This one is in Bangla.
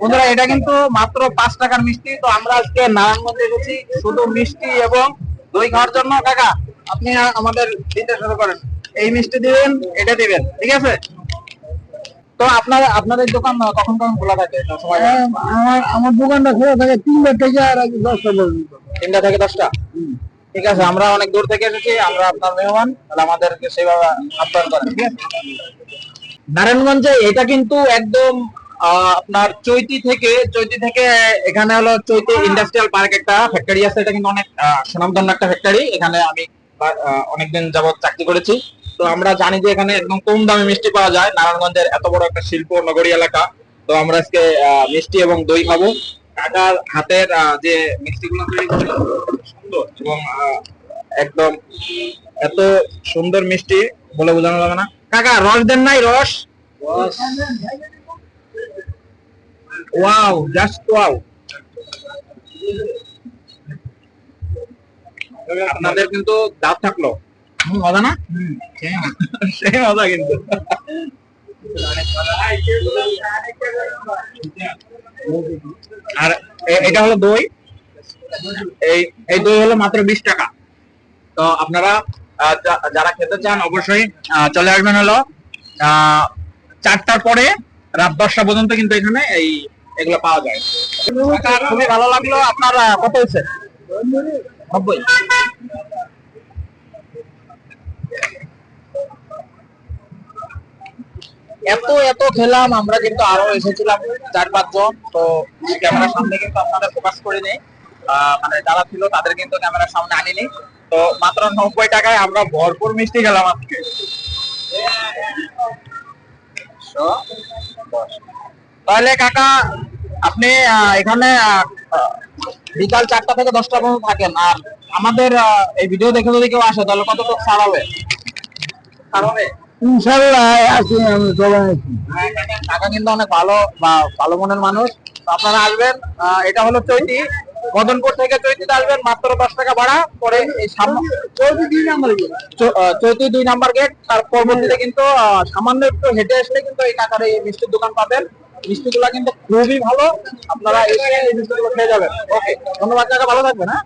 বন্ধুরা এটা কিন্তু মাত্র 5 টাকার মিষ্টি। তো আমরা আজকে নারায়ণগঞ্জে এসেছি শুধু মিষ্টি এবং দই খাওয়ার জন্য। কাকা আপনি আমাদের দিতে শুরু করেন, এই মিষ্টি দিবেন, এটা দিবেন, ঠিক আছে? তো আপনাদের দোকান কখন কখন খোলা থাকে? সময় আমার দোকানটা খোলা থাকে 3টা থেকে আর 10টা পর্যন্ত। 3টা থেকে 10টা। ঠিক আছে, আমরা অনেক দূর থেকে এসেছি, আমরা আপনার মেহমান, তাহলে আমাদেরকে সেভাবে আপ্যায়ন করেন, ঠিক আছে? নারায়ণগঞ্জে এটা কিন্তু একদম আপনার চৈতি থেকে এখানে হলো চৈতি ইন্ডাস্ট্রিয়াল পার্ক, একটা ফ্যাক্টরি আছে। এটা কিন্তু অনেক সুনামধন্য একটা ফ্যাক্টরি। এখানে আমি অনেকদিন যাবত চাকরি করেছি। তো আমরা জানি যে এখানে একদম কম দামে মিষ্টি পাওয়া যায়। নারায়ণগঞ্জের এত বড় একটা শিল্প নগরী এলাকা। তো আমরা আজকে মিষ্টি এবং দই খাবো। কাকার হাতের যে মিষ্টিগুলো তৈরি করে সুন্দর এবং একদম এত সুন্দর মিষ্টি বলে বোঝানো যাবে না। কাকা রস দেন নাই? রস ওয়াও, জাস্ট ওয়াও। আপনাদের কিন্তু দাঁত থাকলো মজা না? সেই মজা কিন্তু। আর এটা হলো দই। এই দই হলো মাত্র 20 টাকা। তো আপনারা যারা খেতে চান অবশ্যই চলে আসবেন হলো 4টার পরে রাত 10টা পর্যন্ত কিন্তু এখানে এগুলো পাওয়া যায়। খুবই ভালো লাগলো। আপনার কত হয়েছে? 90। এত খেলাম আমরা, কিন্তু আরো এসেছিলাম 4-5 জন। তো ক্যামেরার সামনে কিন্তু আপনাদের ফোকাস করে নেই, মানে যারা ছিল তাদের কিন্তু ক্যামেরার সামনে আনিনি। তো মাত্র 90 টাকায় আমরা ভরপুর মিষ্টি খেলাম আজকে। তাহলে কাকা আপনি এখানে বিকাল 4টা থেকে 10টা পর্যন্ত থাকেন, আর আমাদের এই ভিডিও দেখে যদি কেউ আসে তাহলে কত টাকা ছাড় হবে? ইনশাআল্লাহ আছি, আমি সবাই আছি। কাকা কিন্তু অনেক ভালো মনের মানুষ। তো আপনারা আসবেন। এটা হলো চৈতি, মদনপুর থেকে চৈতিতে আসবেন, মাত্র 10 টাকা ভাড়া পরে। এই চৈতি 2 নাম্বার গেট। তার পরবর্তীতে কিন্তু সামান্য একটু হেঁটে আসলে কিন্তু এই কাকার এই মিষ্টির দোকান পাবেন। মিষ্টিগুলা কিন্তু খুবই ভালো, আপনারা এসে এই মিষ্টিগুলো খেয়ে যাবেন। ওকে, ধন্যবাদ কাকা, ভালো থাকবেন। হ্যাঁ।